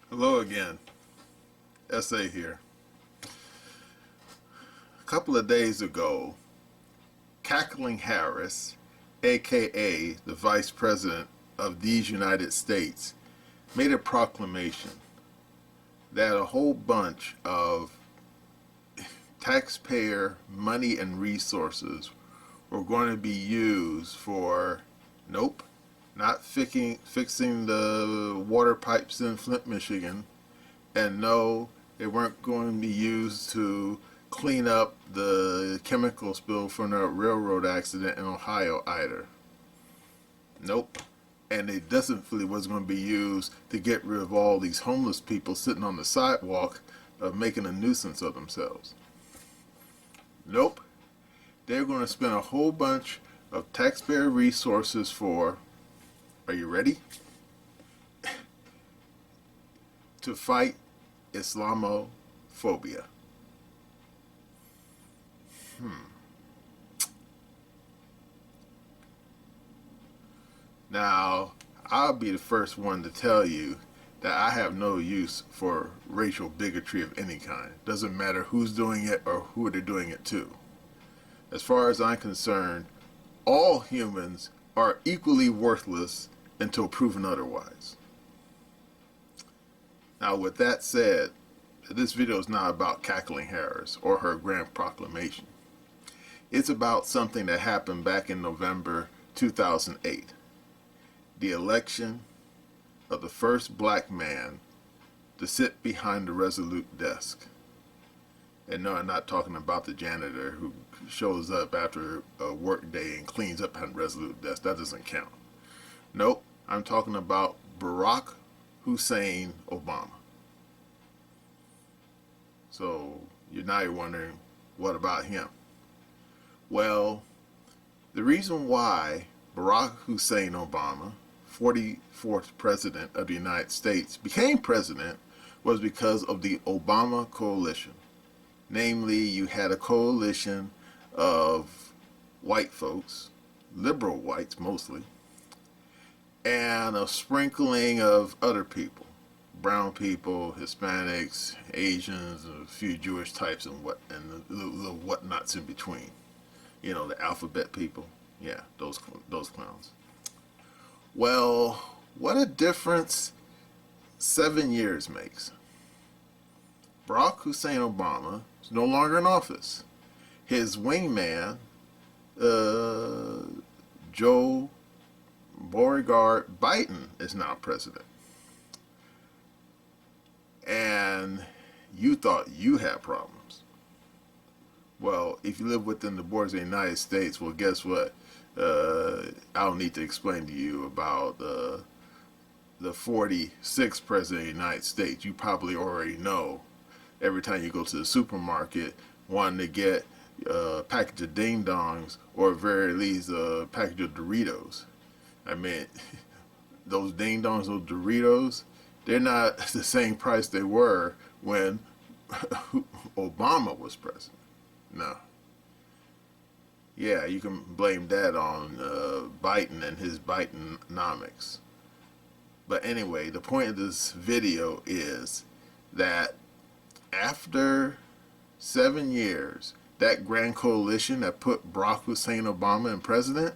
Hello again, SA here. A couple of days ago, Cackling Harris, aka the Vice President of these United States, made a proclamation that a whole bunch of taxpayer money and resources were going to be used for, nope, not fixing the water pipes in Flint, Michigan, and no, they weren't going to be used to clean up the chemical spill from the railroad accident in Ohio either. Nope. And it definitely was going to be used to get rid of all these homeless people sitting on the sidewalk making a nuisance of themselves. Nope. They're going to spend a whole bunch of taxpayer resources for, are you ready? To fight Islamophobia. Now, I'll be the first one to tell you that I have no use for racial bigotry of any kind. Doesn't matter who's doing it or who they're doing it to. As far as I'm concerned, all humans are equally worthless until proven otherwise. Now, with that said, this video is not about Cackling Harris or her grand proclamation. It's about something that happened back in November 2008. The election of the first black man to sit behind the Resolute desk. And no, I'm not talking about the janitor who shows up after a work day and cleans up behind the Resolute desk. That doesn't count. Nope, I'm talking about Barack Hussein Obama. So now you're wondering, what about him? Well, the reason why Barack Hussein Obama, 44th President of the United States, became president was because of the Obama coalition. Namely, you had a coalition of white folks, liberal whites mostly, and a sprinkling of other people, brown people, Hispanics, Asians, a few Jewish types, and the whatnots in between. You know, the alphabet people. Yeah, those clowns. Well, what a difference 7 years makes. Barack Hussein Obama is no longer in office. His wingman, Joe Beauregard Biden, is now president. And you thought you had problems. Well, if you live within the borders of the United States, well, guess what? I don't need to explain to you about the 46th president of the United States. You probably already know. Every time you go to the supermarket wanting to get a package of ding dongs, or at very least a package of Doritos. I mean, those ding dongs, those Doritos, they're not the same price they were when Obama was president. No. Yeah, you can blame that on Biden and his Bidenomics. But anyway, the point of this video is that after 7 years, that grand coalition that put Barack Hussein Obama in president,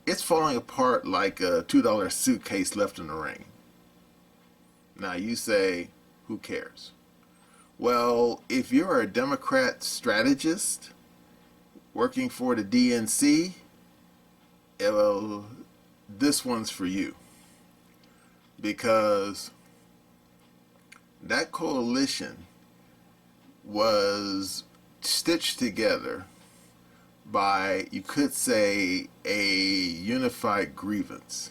it's falling apart like a $2 suitcase left in the rain. Now you say, who cares? Well, if you're a Democrat strategist working for the DNC, well, this one's for you. Because that coalition was stitched together by, you could say, a unified grievance.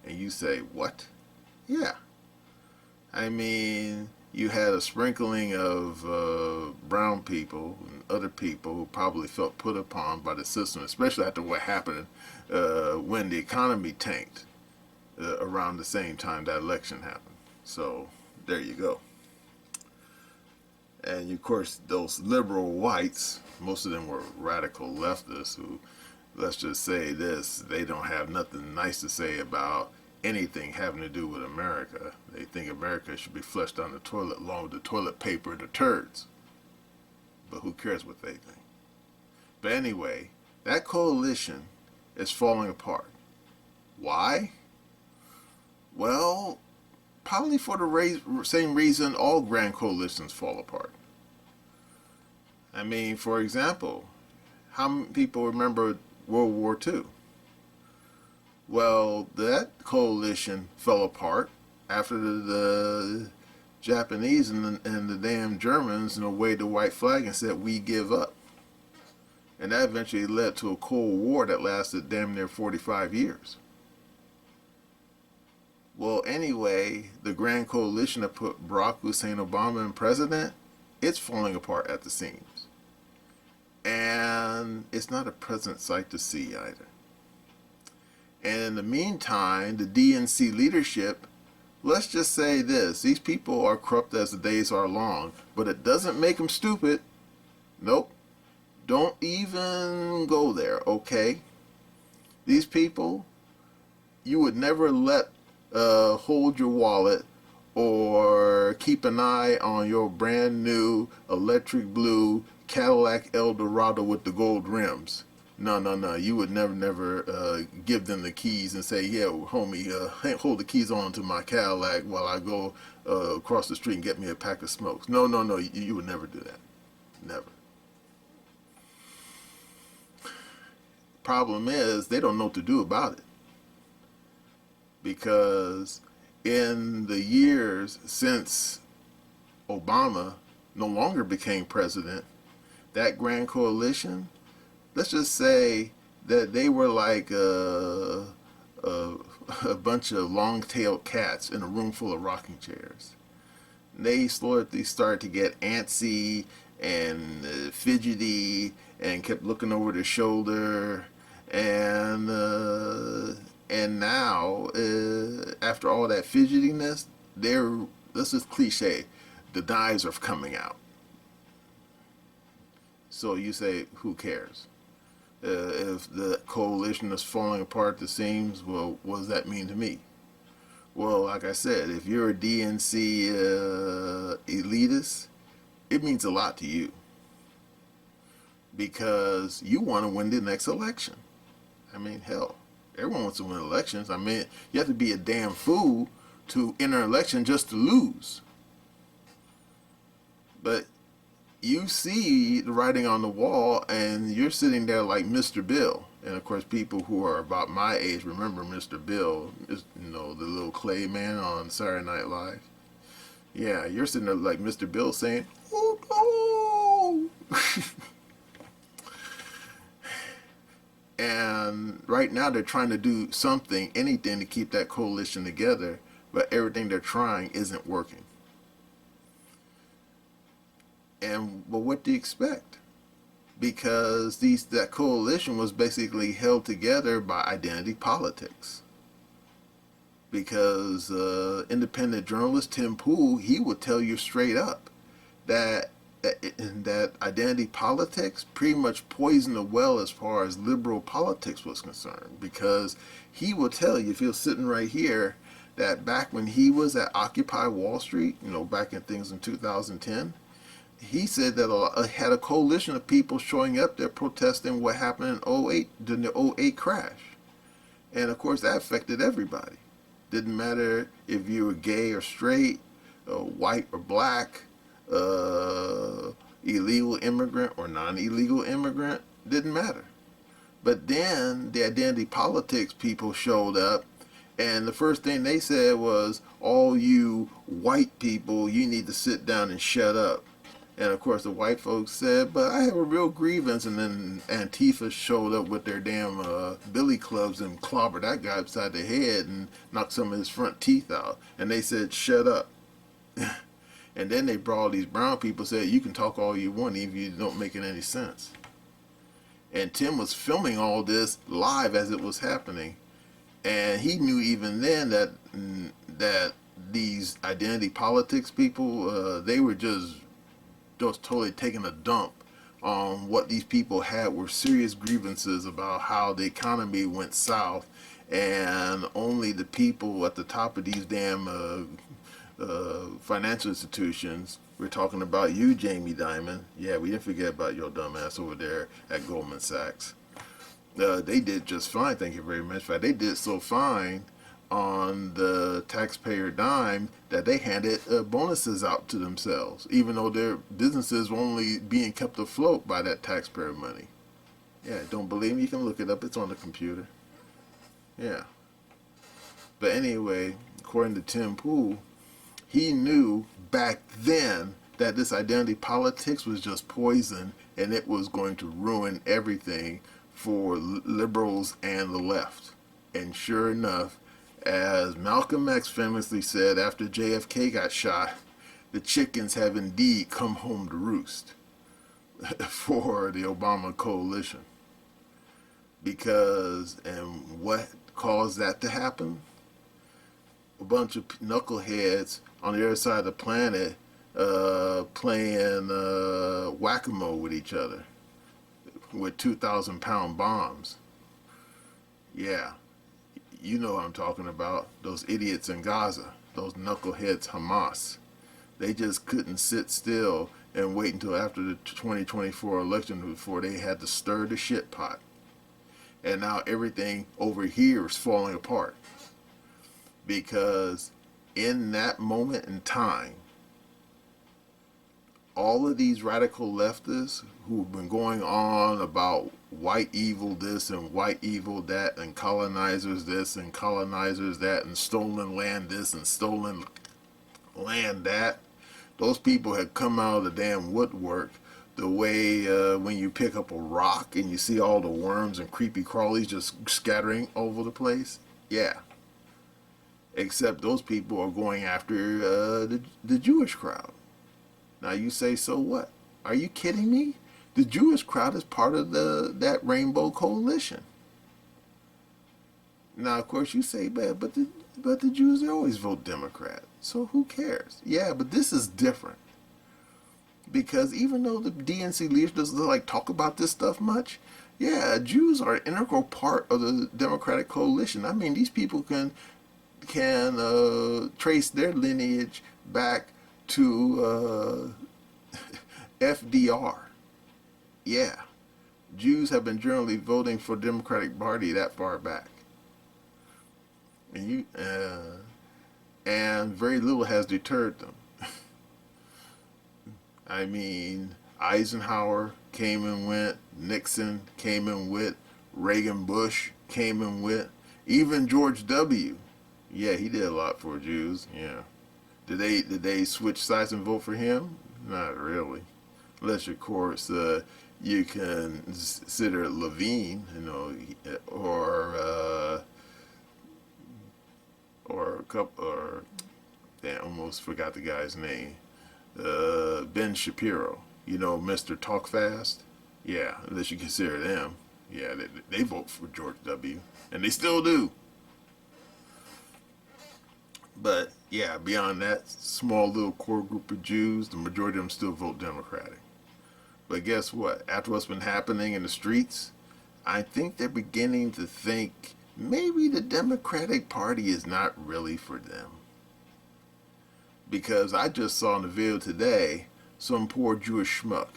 And you say, what? Yeah. I mean, you had a sprinkling of brown people and other people who probably felt put upon by the system, especially after what happened when the economy tanked around the same time that election happened. So there you go. And of course, those liberal whites, most of them were radical leftists who, let's just say this, they don't have nothing nice to say about anything having to do with America. They think America should be flushed down the toilet along with the toilet paper and the turds. But who cares what they think? But anyway, that coalition is falling apart. Why? Well, probably for the same reason all grand coalitions fall apart. I mean, for example, how many people remember World War II? Well, that coalition fell apart after the Japanese and the damn Germans waved the white flag and said, "We give up." And that eventually led to a Cold War that lasted damn near 45 years. Well, anyway, the Grand Coalition that put Barack Hussein Obama in president, it's falling apart at the seams. And it's not a pleasant sight to see either. And in the meantime, the DNC leadership, let's just say this, these people are corrupt as the days are long, but it doesn't make them stupid. Nope. Don't even go there, okay? These people, you would never let hold your wallet or keep an eye on your brand new electric blue Cadillac Eldorado with the gold rims. No. You would never give them the keys and say, "Yeah, homie, hold the keys on to my Cadillac while I go across the street and get me a pack of smokes." No. You would never do that. Never. Problem is, they don't know what to do about it. Because in the years since Obama no longer became president, that Grand Coalition, let's just say that they were like a bunch of long-tailed cats in a room full of rocking chairs. They slowly started to get antsy and fidgety and kept looking over their shoulder, and now after all that fidgetiness, this is cliche, the knives are coming out. So you say, who cares? If the coalition is falling apart at the seams, well, what does that mean to me? Well, like I said, if you're a DNC elitist, it means a lot to you. Because you want to win the next election. I mean, hell, everyone wants to win elections. I mean, you have to be a damn fool to enter an election just to lose. But you see the writing on the wall, and you're sitting there like Mr. Bill. And of course, people who are about my age remember Mr. Bill, the little clay man on Saturday Night Live. Yeah, you're sitting there like Mr. Bill saying, "Oh no!" And right now they're trying to do something, anything to keep that coalition together, but everything they're trying isn't working. And well, what do you expect? Because that coalition was basically held together by identity politics. Because independent journalist Tim Pool, he would tell you straight up that identity politics pretty much poisoned the well as far as liberal politics was concerned. Because he will tell you, if he was sitting right here, that back when he was at Occupy Wall Street, back in things in 2010, he said that had a coalition of people showing up there protesting what happened in '08 during the '08 crash. And of course that affected everybody. Didn't matter if you were gay or straight, white or black, illegal immigrant or non-illegal immigrant, didn't matter. But then the identity politics people showed up, and the first thing they said was, "All you white people, you need to sit down and shut up." And of course the white folks said, "But I have a real grievance." And then Antifa showed up with their damn billy clubs and clobbered that guy upside the head and knocked some of his front teeth out. And they said, "Shut up." And then they brought all these brown people, said, "You can talk all you want even if you don't make any sense." And Tim was filming all this live as it was happening. And he knew even then that these identity politics people, they were just totally taking a dump on what these people had were serious grievances about how the economy went south and only the people at the top of these damn financial institutions. We're talking about you, Jamie Dimon. Yeah, we didn't forget about your dumb ass over there at Goldman Sachs. They did just fine, thank you very much. In fact, they did so fine on the taxpayer dime that they handed bonuses out to themselves, even though their businesses were only being kept afloat by that taxpayer money. Yeah, don't believe me? You can look it up. It's on the computer. Yeah. But anyway, according to Tim Pool, he knew back then that this identity politics was just poison and it was going to ruin everything for liberals and the left. And sure enough, as Malcolm X famously said after JFK got shot, the chickens have indeed come home to roost for the Obama coalition. Because, and what caused that to happen? A bunch of knuckleheads on the other side of the planet playing whack-a-mole with each other with 2,000-pound bombs. Yeah, you know what I'm talking about. Those idiots in Gaza, those knuckleheads Hamas. They just couldn't sit still and wait until after the 2024 election before they had to stir the shit pot. And now everything over here is falling apart. Because in that moment in time, all of these radical leftists who've been going on about white evil this and white evil that and colonizers this and colonizers that and stolen land this and stolen land that, those people had come out of the damn woodwork the way when you pick up a rock and you see all the worms and creepy crawlies just scattering over the place. Yeah. Except those people are going after the Jewish crowd. Now you say, so what? Are you kidding me? The Jewish crowd is part of that Rainbow Coalition. Now, of course, you say, but the Jews, they always vote Democrat. So who cares? Yeah, but this is different. Because even though the DNC leaders doesn't like talk about this stuff much, yeah, Jews are an integral part of the Democratic coalition. I mean, these people can trace their lineage back to FDR. Yeah, Jews have been generally voting for the Democratic Party that far back, and very little has deterred them. I mean, Eisenhower came and went, Nixon came and went, Reagan Bush came and went, even George W. Yeah, he did a lot for Jews. Yeah. Did they switch sides and vote for him? Not really. Unless, of course, you can consider Levine, you know, or a couple, or damn, almost forgot the guy's name. Ben Shapiro, you know, Mr. Talk Fast. Yeah, unless you consider them. Yeah, they vote for George W. And they still do. But yeah, beyond that small little core group of Jews, the majority of them still vote Democratic. But guess what? After what's been happening in the streets, I think they're beginning to think maybe the Democratic Party is not really for them. Because I just saw in the video today some poor Jewish schmuck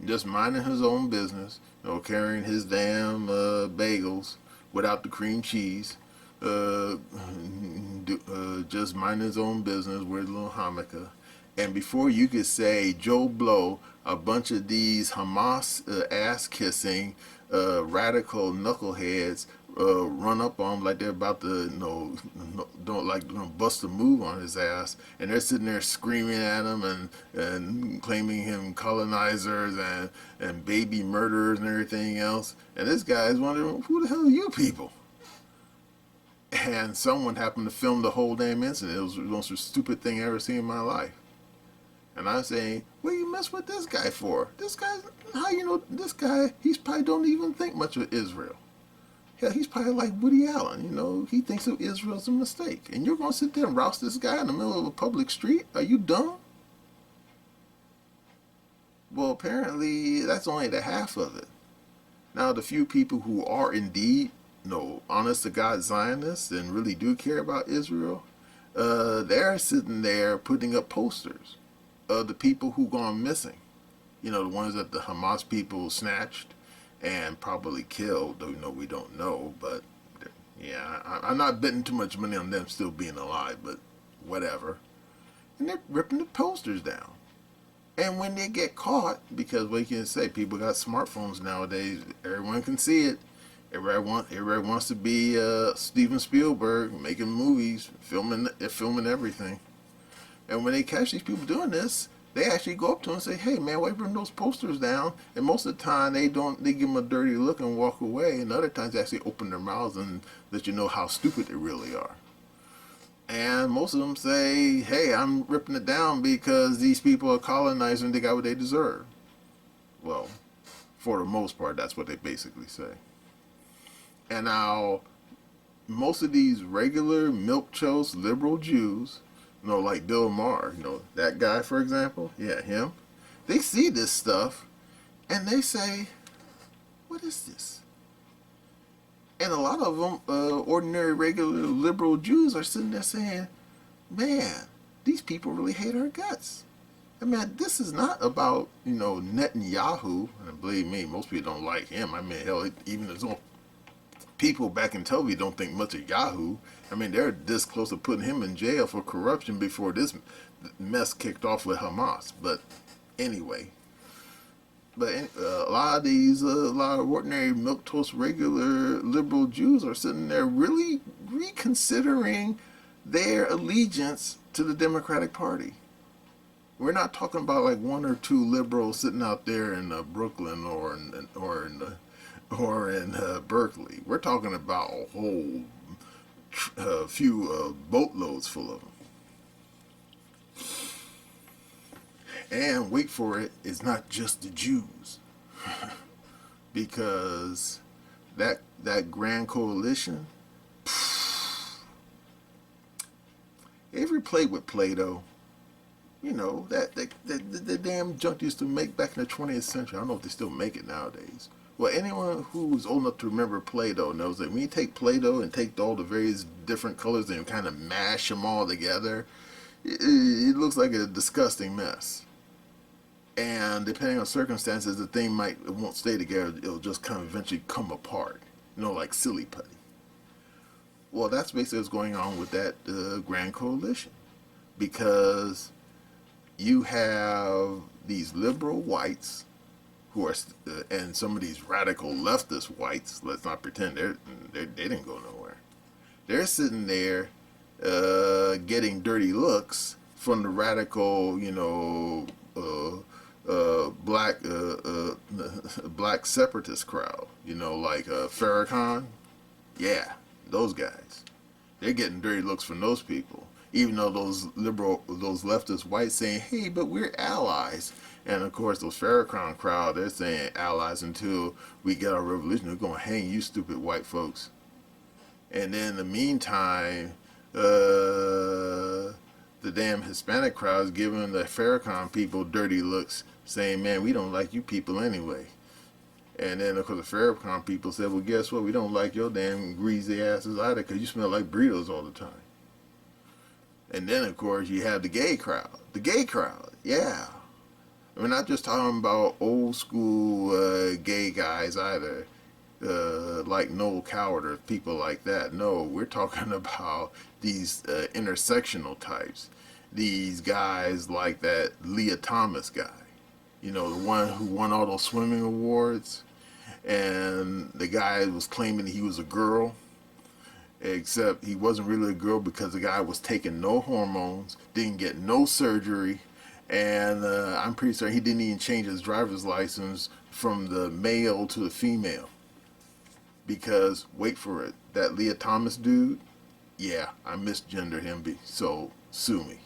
just minding his own business, you know, carrying his damn bagels without the cream cheese, just minding his own business with a little hamaka. And before you could say Joe Blow, a bunch of these Hamas ass-kissing radical knuckleheads run up on him like they're about to, don't bust a move on his ass, and they're sitting there screaming at him and claiming him colonizers and baby murderers and everything else. And this guy's wondering, who the hell are you people? And someone happened to film the whole damn incident. It was the most stupid thing I ever seen in my life. And I'm saying, what you mess with this guy for? This guy, how you know this guy? He's probably don't even think much of Israel. Hell, he's probably like Woody Allen, you know. He thinks of Israel as a mistake. And you're going to sit there and roust this guy in the middle of a public street? Are you dumb? Well, apparently, that's only the half of it. Now, the few people who are indeed no honest to God Zionists and really do care about Israel, they're sitting there putting up posters of the people who gone missing. You know, the ones that the Hamas people snatched and probably killed, though we don't know. But yeah, I'm not betting too much money on them still being alive, but whatever. And they're ripping the posters down. And when they get caught, because what you can say, people got smartphones nowadays, everyone can see it. Everybody wants to be Steven Spielberg, making movies, filming everything. And when they catch these people doing this, they actually go up to them and say, "Hey, man, why you bring those posters down?" And most of the time, they don't. They give them a dirty look and walk away. And other times, they actually open their mouths and let you know how stupid they really are. And most of them say, "Hey, I'm ripping it down because these people are colonizing and they got what they deserve." Well, for the most part, that's what they basically say. And now, most of these regular milquetoast liberal Jews, like Bill Maher, that guy, for example, yeah, him, they see this stuff and they say, "What is this?" And a lot of them, ordinary, regular, liberal Jews are sitting there saying, "Man, these people really hate our guts." I mean, this is not about, Netanyahu. And believe me, most people don't like him. I mean, hell, even his own people back in Tel Aviv don't think much of Yahoo. I mean, they're this close to putting him in jail for corruption before this mess kicked off with Hamas. But anyway, a lot of ordinary milquetoast regular liberal Jews are sitting there really reconsidering their allegiance to the Democratic Party. We're not talking about like one or two liberals sitting out there in Brooklyn or in Berkeley. We're talking about a whole few boatloads full of them. And wait for it, it's not just the Jews. Because that grand coalition, ever played with Play-Doh? The damn junk used to make back in the 20th century. I don't know if they still make it nowadays. Well, anyone who's old enough to remember Play-Doh knows that when you take Play-Doh and take all the various different colors and kind of mash them all together, it looks like a disgusting mess. And depending on circumstances, the thing won't stay together. It'll just kind of eventually come apart, like silly putty. Well, that's basically what's going on with that Grand Coalition, because you have these liberal whites who are, and some of these radical leftist whites. Let's not pretend they didn't go nowhere. They're sitting there getting dirty looks from the radical, black separatist crowd, like Farrakhan. Yeah, those guys. They're getting dirty looks from those people, even though those leftist whites saying, "Hey, but we're allies." And of course, those Farrakhan crowd, they're saying allies until we get our revolution. We're going to hang you stupid white folks. And then in the meantime, the damn Hispanic crowd is giving the Farrakhan people dirty looks, saying, "Man, we don't like you people anyway." And then, of course, the Farrakhan people said, "Well, guess what? We don't like your damn greasy asses either because you smell like burritos all the time." And then, of course, you have the gay crowd. The gay crowd, yeah. We're not just talking about old school gay guys either, like Noel Coward or people like that. No, we're talking about these intersectional types. These guys like that Leah Thomas guy. The one who won all those swimming awards. And the guy was claiming he was a girl. Except he wasn't really a girl because the guy was taking no hormones, didn't get no surgery, and I'm pretty sure he didn't even change his driver's license from the male to the female. Because, wait for it, that Leah Thomas dude, yeah, I misgendered him, so sue me.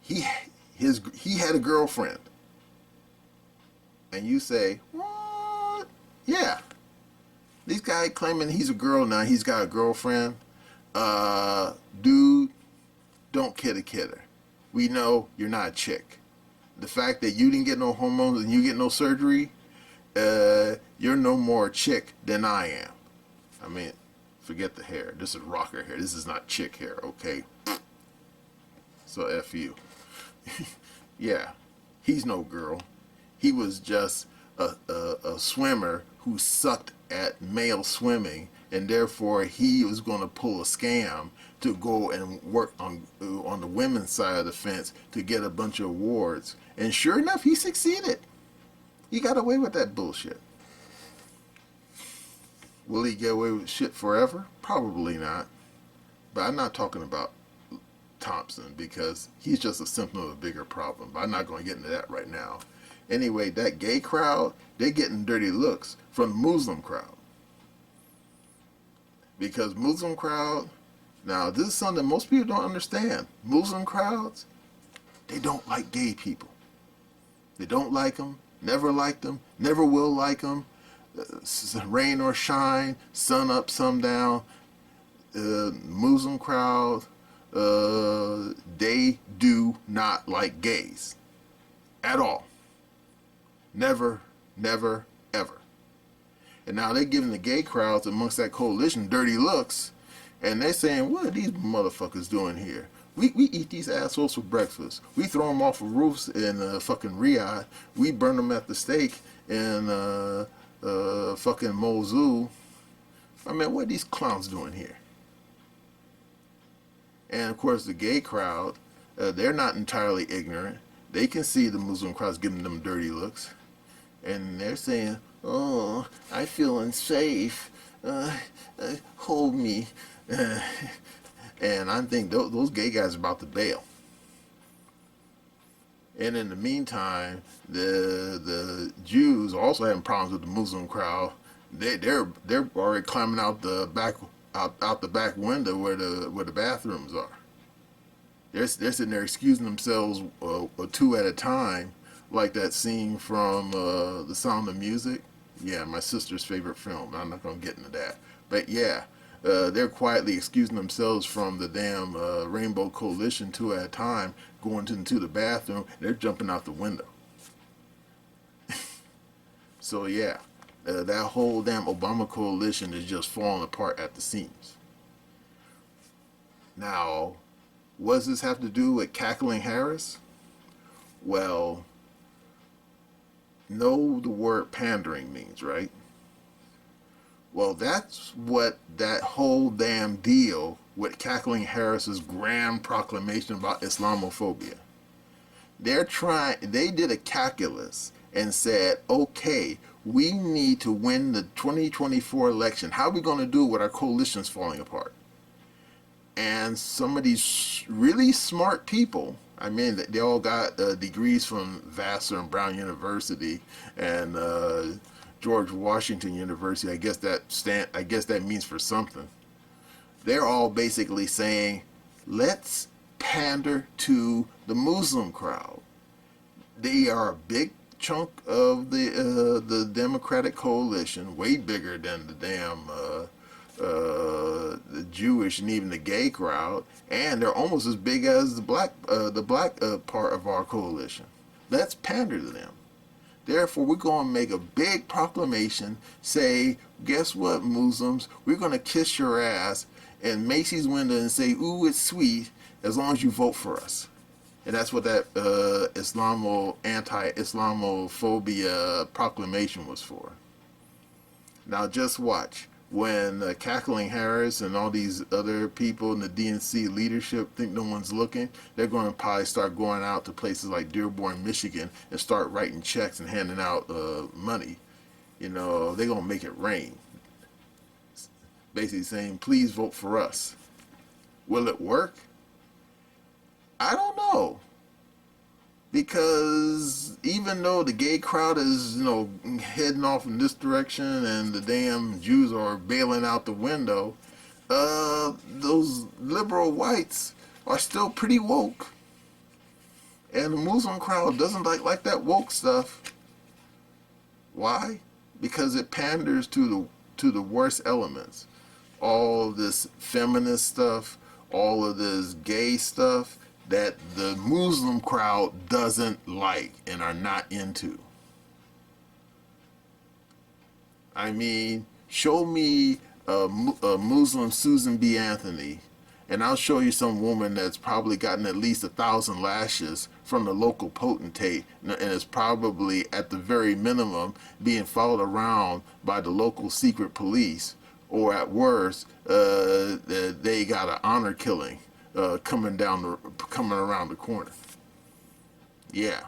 He had a girlfriend. And you say, what? Yeah. This guy claiming he's a girl now, he's got a girlfriend. Dude, don't kid a kidder. We know you're not a chick. The fact that you didn't get no hormones and you get no surgery, you're no more a chick than I am. I mean, forget the hair. This is rocker hair. This is not chick hair, okay? So F you. Yeah, he's no girl. He was just a swimmer who sucked at male swimming, and therefore he was going to pull a scam to go and work on the women's side of the fence to get a bunch of awards. And sure enough, he succeeded. He got away with that bullshit. Will he get away with shit forever? Probably not. But I'm not talking about Thompson because he's just a symptom of a bigger problem. But I'm not going to get into that right now. Anyway, that gay crowd, they're getting dirty looks from the Muslim crowd. Because Muslim crowd, now this is something that most people don't understand. Muslim crowds, they don't like gay people. They don't like them, never liked them, never will like them. Rain or shine, sun up, sun down. Muslim crowd, they do not like gays at all. Never, never, ever. And now they're giving the gay crowds amongst that coalition dirty looks, and they're saying, what are these motherfuckers doing here? We eat these assholes for breakfast. We throw them off of roofs in fucking Riyadh. We burn them at the stake in fucking Mosul. I mean, what are these clowns doing here? And of course, the gay crowd, they're not entirely ignorant. They can see the Muslim crowds giving them dirty looks. And they're saying, oh, I feel unsafe. Hold me. And I think those gay guys are about to bail. And in the meantime, the Jews also having problems with the Muslim crowd. They're already climbing out the back window where the bathrooms are. They're sitting there excusing themselves two at a time, like that scene from The Sound of Music. Yeah, my sister's favorite film. I'm not going to get into that. But yeah, they're quietly excusing themselves from the damn Rainbow Coalition two at a time, going into the bathroom. They're jumping out the window. So yeah, that whole damn Obama coalition is just falling apart at the seams. Now, what does this have to do with Cackling Harris? Well, know the word pandering means, right? Well, that's what that whole damn deal with Cackling Harris's grand proclamation about Islamophobia. They did a calculus and said, okay, we need to win the 2024 election. How are we going to do it with our coalitions falling apart? And some of these really smart people, I mean, they all got degrees from Vassar and Brown University and George Washington University. I guess that means for something. They're all basically saying, let's pander to the Muslim crowd. They are a big chunk of the Democratic coalition, way bigger than the damn the Jewish and even the gay crowd, and they're almost as big as the black part of our coalition. Let's pander to them. Therefore, we're going to make a big proclamation, say, guess what, Muslims? We're going to kiss your ass in Macy's window and say, ooh, it's sweet, as long as you vote for us. And that's what that anti-Islamophobia proclamation was for. Now just watch. When Cackling Harris and all these other people in the DNC leadership think no one's looking, they're going to probably start going out to places like Dearborn, Michigan, and start writing checks and handing out money. You know, they're going to make it rain. Basically saying, please vote for us. Will it work? I don't know. Because even though the gay crowd is, heading off in this direction and the damn Jews are bailing out the window, those liberal whites are still pretty woke. And the Muslim crowd doesn't like that woke stuff. Why? Because it panders to the worst elements. All this feminist stuff, all of this gay stuff that the Muslim crowd doesn't like and are not into. I mean, show me Muslim Susan B. Anthony, and I'll show you some woman that's probably gotten at least 1,000 lashes from the local potentate, and is probably at the very minimum being followed around by the local secret police, or at worst, they got an honor killing coming around the corner. Yeah.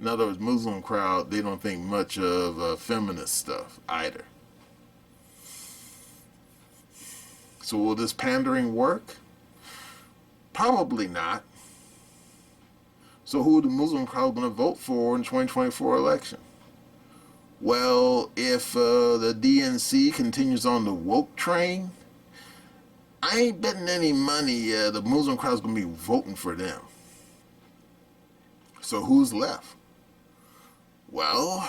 In other words, Muslim crowd, they don't think much of feminist stuff either. So will this pandering work? Probably not. So who the Muslim crowd going to vote for in the 2024 election? Well, if the DNC continues on the woke train, I ain't betting any money the Muslim crowd's going to be voting for them. So who's left? Well,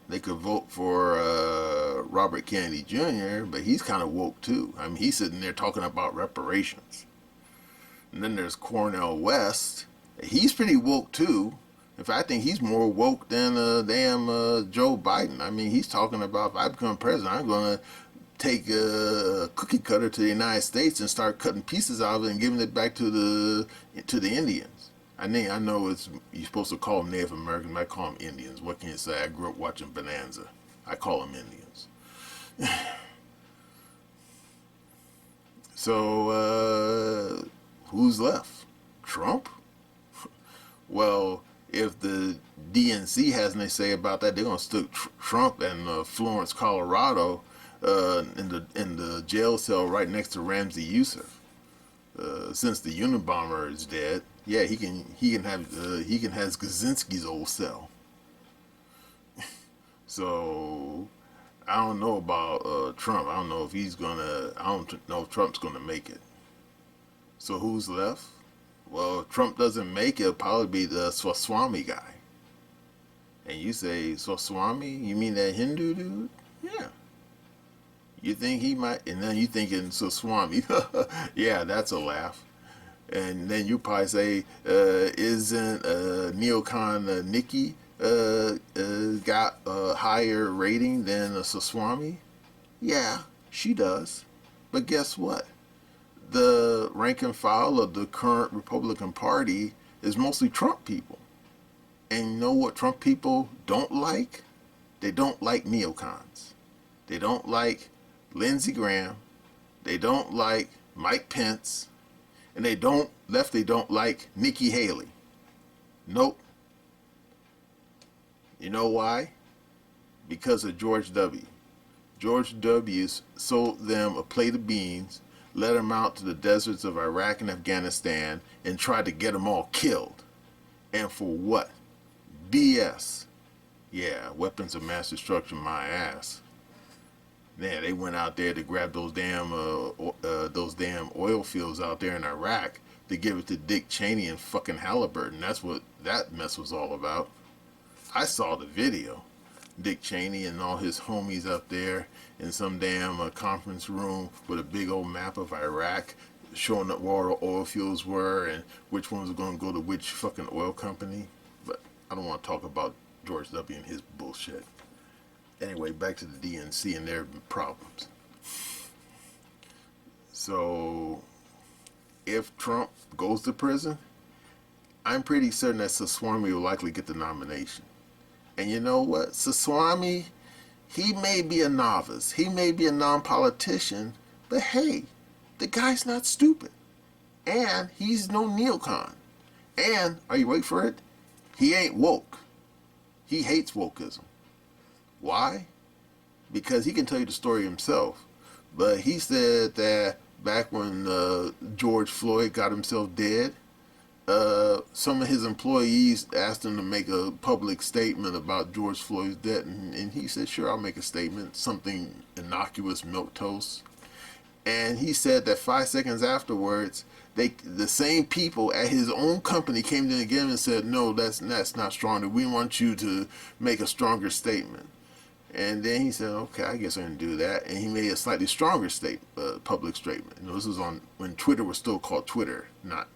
they could vote for Robert Kennedy Jr., but he's kind of woke too. I mean, he's sitting there talking about reparations. And then there's Cornel West. He's pretty woke too. In fact, I think he's more woke than damn Joe Biden. I mean, he's talking about, if I become president, I'm going to take a cookie cutter to the United States and start cutting pieces out of it and giving it back to the Indians. I know you're supposed to call them Native Americans, but I call them Indians. What can you say? I grew up watching Bonanza. I call them Indians. So, who's left? Trump? Well, if the DNC has anything to say about that, they're going to stick Trump in Florence, Colorado, in the jail cell right next to Ramsey Youssef. Since the Unabomber is dead, yeah, he can have Kaczynski's old cell. So I don't know about Trump. I don't know if I don't know if Trump's gonna make it. So who's left? Well, if Trump doesn't make it, it'll probably be the Swaswamy guy. And you say, Swaswamy? You mean that Hindu dude? Yeah. You think he might? And then you thinking Swaswamy. Yeah, that's a laugh. And then you probably say, isn't neocon Nikki got a higher rating than Swaswamy? Yeah, she does. But guess what? The rank and file of the current Republican Party is mostly Trump people. And you know what Trump people don't like? They don't like neocons. They don't like Lindsey Graham. They don't like Mike Pence. And they don't like Nikki Haley. Nope. You know why? Because of George W. George W. sold them a plate of beans, led them out to the deserts of Iraq and Afghanistan, and tried to get them all killed. And for what? BS. Yeah, weapons of mass destruction, my ass. Yeah, they went out there to grab those damn oil fields out there in Iraq to give it to Dick Cheney and fucking Halliburton. That's what that mess was all about. I saw the video. Dick Cheney and all his homies up there in some damn conference room with a big old map of Iraq showing up where all the oil fields were and which ones were going to go to which fucking oil company. But I don't want to talk about George W. and his bullshit. Anyway, back to the DNC and their problems. So, if Trump goes to prison, I'm pretty certain that Swaswamy will likely get the nomination. And you know what? Swaswamy, he may be a novice. He may be a non-politician. But hey, the guy's not stupid. And he's no neocon. And, are you waiting for it? He ain't woke. He hates wokeism. Why? Because he can tell you the story himself. But he said that back when George Floyd got himself dead, some of his employees asked him to make a public statement about George Floyd's death, and he said, sure, I'll make a statement, something innocuous, milquetoast. And he said that 5 seconds afterwards, the same people at his own company came in again and said, no, that's not strong. We want you to make a stronger statement. And then he said, okay, I guess I can do that. And he made a slightly stronger public statement. This was on when Twitter was still called Twitter, not.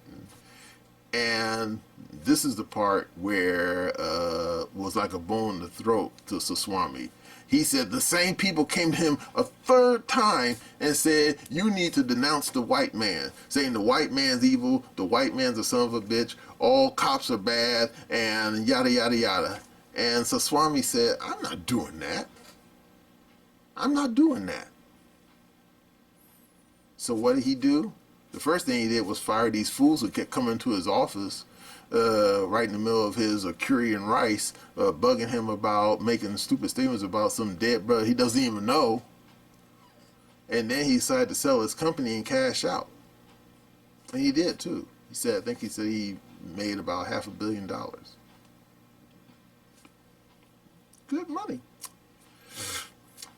And this is the part where was like a bone in the throat to Saswami. He said the same people came to him a third time and said, you need to denounce the white man, saying the white man's evil, the white man's a son of a bitch, all cops are bad, and yada, yada, yada. And Saswami said, I'm not doing that. I'm not doing that. So what did he do? The first thing he did was fire these fools who kept coming to his office right in the middle of his curry and rice, bugging him about making stupid statements about some dead brother he doesn't even know. And then he decided to sell his company and cash out. And he did too. I think he said he made about $500 million. Good money.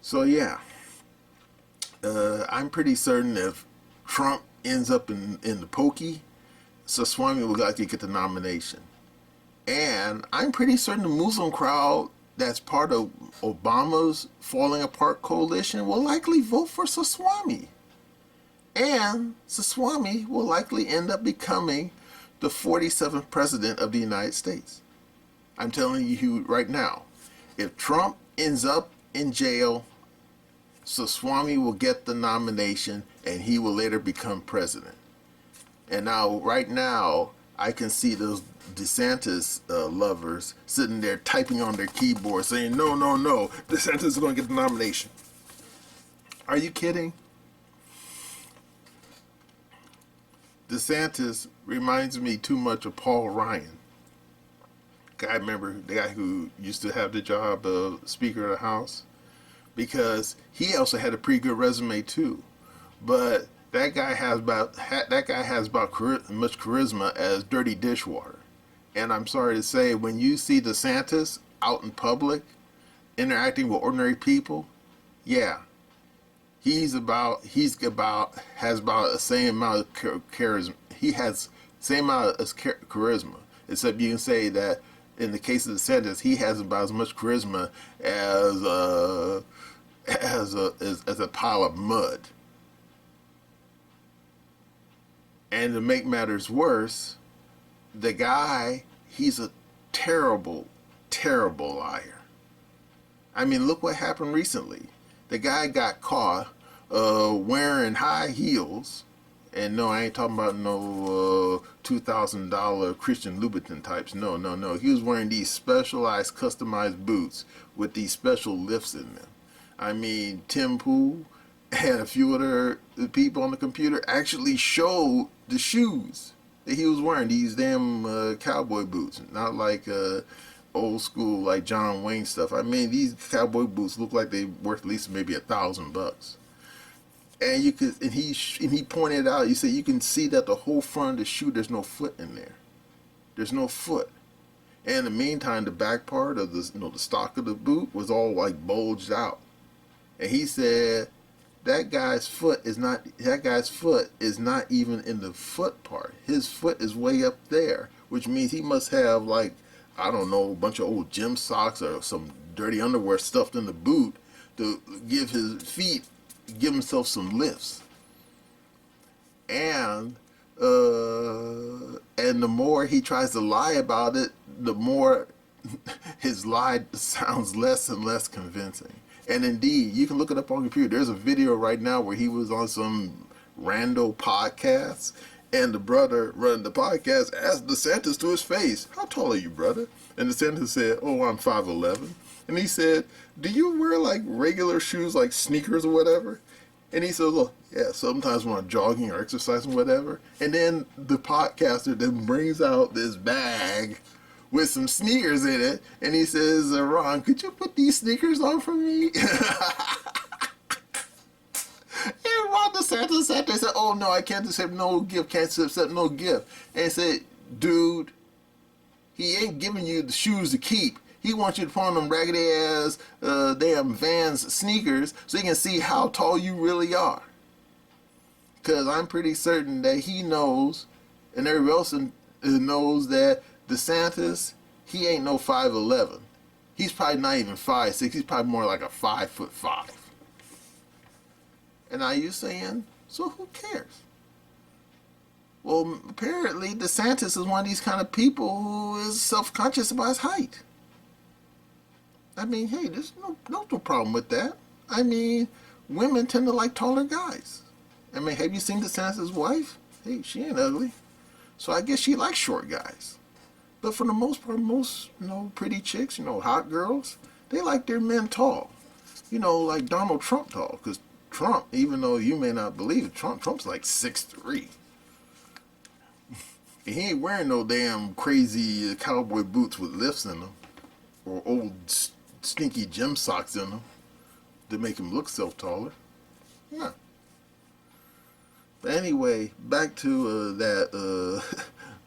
So yeah, I'm pretty certain if Trump ends up in the pokey, Saswami would likely get the nomination. And I'm pretty certain the Muslim crowd that's part of Obama's falling apart coalition will likely vote for Saswami. And Saswami will likely end up becoming the 47th president of the United States. I'm telling you right now, if Trump ends up in jail, Saswami will get the nomination and he will later become president. And now, right now, I can see those DeSantis lovers sitting there typing on their keyboard saying, no, no, no, DeSantis is going to get the nomination. Are you kidding? DeSantis reminds me too much of Paul Ryan. I remember the guy who used to have the job of Speaker of the House, because he also had a pretty good resume too. But that guy has about much charisma as dirty dishwater. And I'm sorry to say, when you see DeSantis out in public interacting with ordinary people, yeah, has about the same amount of charisma. He has the same amount of charisma, except you can say that in the case of DeSantis, he has about as much charisma as a pile of mud. And to make matters worse, the guy, he's a terrible, terrible liar. I mean, look what happened recently. The guy got caught wearing high heels. And no, I ain't talking about no $2,000 Christian Louboutin types. No, no, no. He was wearing these specialized, customized boots with these special lifts in them. I mean, Tim Pool and a few other people on the computer actually showed the shoes that he was wearing, these damn cowboy boots, not like old school like John Wayne stuff. I mean, these cowboy boots look like they worth at least maybe $1,000. And you could, and he pointed out, he said you can see that the whole front of the shoe, there's no foot in there. There's no foot. And in the meantime, the back part of the stock of the boot was all like bulged out. And he said that guy's foot is not even in the foot part. His foot is way up there, which means he must have, like, I don't know, a bunch of old gym socks or some dirty underwear stuffed in the boot to give himself some lifts. And the more he tries to lie about it, the more his lie sounds less and less convincing. And indeed, you can look it up on the computer. There's a video right now where he was on some rando podcast, and the brother running the podcast asked DeSantis to his face, "How tall are you, brother?" And DeSantis said, "Oh, I'm 5'11". And he said, "Do you wear like regular shoes, like sneakers or whatever?" And he said, "Look, yeah, sometimes when I'm jogging or exercising, whatever." And then the podcaster then brings out this bag with some sneakers in it, and he says, "Ron, could you put these sneakers on for me?" And Ron DeSantis sat there and said, "Oh no, I can't accept no gift, can't accept no gift." And he said, "Dude, he ain't giving you the shoes to keep. He wants you to put on them raggedy ass damn Vans sneakers so he can see how tall you really are." Because I'm pretty certain that he knows, and everybody else knows, that DeSantis, he ain't no 5'11". He's probably not even 5'6". He's probably more like a 5'5". And are you saying, so who cares? Well, apparently DeSantis is one of these kind of people who is self-conscious about his height. I mean, hey, there's no problem with that. I mean, women tend to like taller guys. I mean, have you seen DeSantis' wife? Hey, she ain't ugly. So I guess she likes short guys. But for the most part, most, pretty chicks, hot girls, they like their men tall. Like Donald Trump tall. Because Trump, even though you may not believe it, Trump's like 6'3". And he ain't wearing no damn crazy cowboy boots with lifts in them. Or old stinky gym socks in them to make him look self-taller. No. But anyway, back to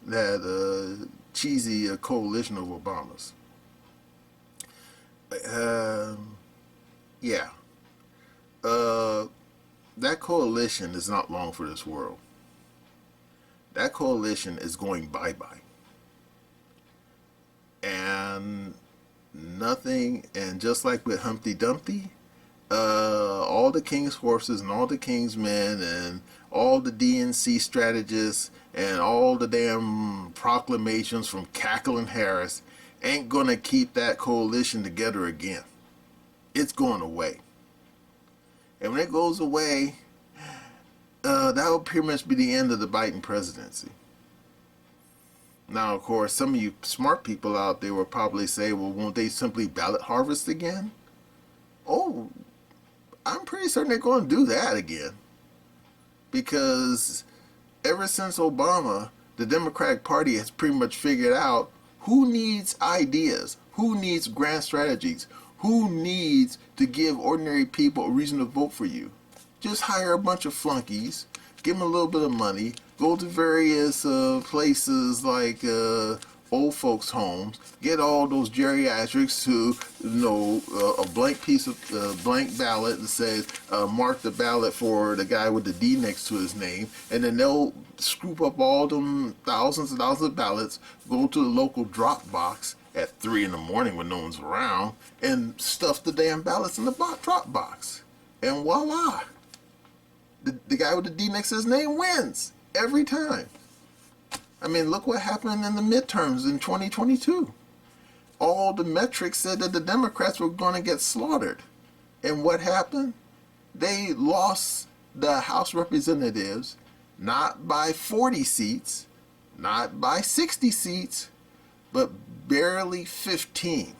that cheesy coalition of Obamas. Yeah. That coalition is not long for this world. That coalition is going bye-bye. And nothing, and just like with Humpty Dumpty, all the king's horses and all the king's men and all the DNC strategists and all the damn proclamations from Cackle and Harris ain't gonna keep that coalition together again. It's going away. And when it goes away, that will pretty much be the end of the Biden presidency. Now, of course, some of you smart people out there will probably say, well, won't they simply ballot harvest again? Oh, I'm pretty certain they're going to do that again. Because ever since Obama, the Democratic Party has pretty much figured out who needs ideas, who needs grand strategies, who needs to give ordinary people a reason to vote for you. Just hire a bunch of flunkies, give them a little bit of money, go to various places like old folks' homes, get all those geriatrics to, a blank piece of blank ballot that says, mark the ballot for the guy with the D next to his name, and then they'll scoop up all them thousands and thousands of ballots, go to the local drop box at 3 in the morning when no one's around, and stuff the damn ballots in the drop box. And voila! The guy with the D next to his name wins every time. I mean, look what happened in the midterms in 2022. All the metrics said that the Democrats were going to get slaughtered. And what happened? They lost the House Representatives not by 40 seats, not by 60 seats, but barely 15.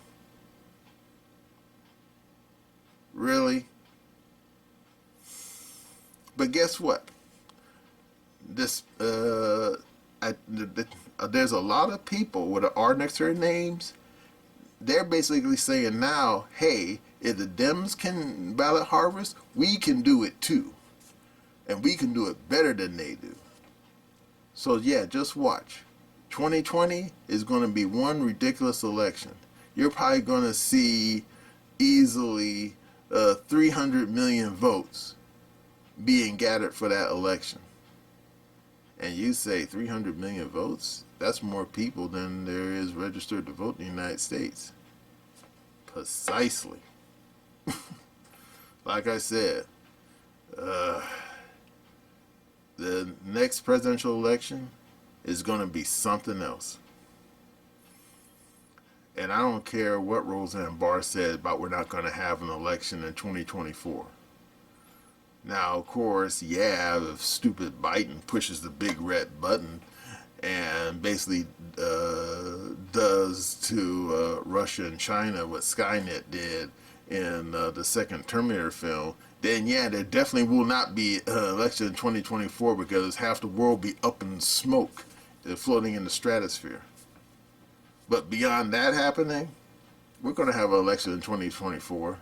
Really? But guess what? There's a lot of people with an R next to their names. They're basically saying now, hey, if the Dems can ballot harvest, we can do it too. And we can do it better than they do. So yeah, just watch. 2020 is going to be one ridiculous election. You're probably going to see easily 300 million votes being gathered for that election. And you say 300 million votes? That's more people than there is registered to vote in the United States. Precisely. Like I said, the next presidential election is going to be something else. And I don't care what Roseanne Barr said about we're not going to have an election in 2024. Now, of course, yeah, if stupid Biden pushes the big red button and basically does to Russia and China what Skynet did in the second Terminator film, then yeah, there definitely will not be an election in 2024 because half the world will be up in smoke, floating in the stratosphere. But beyond that happening, we're going to have an election in 2024,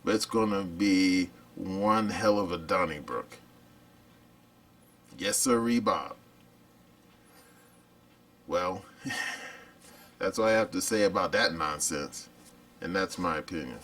but it's going to be one hell of a Donnybrook. Yes, sir, Bob. Well, that's all I have to say about that nonsense, and that's my opinion.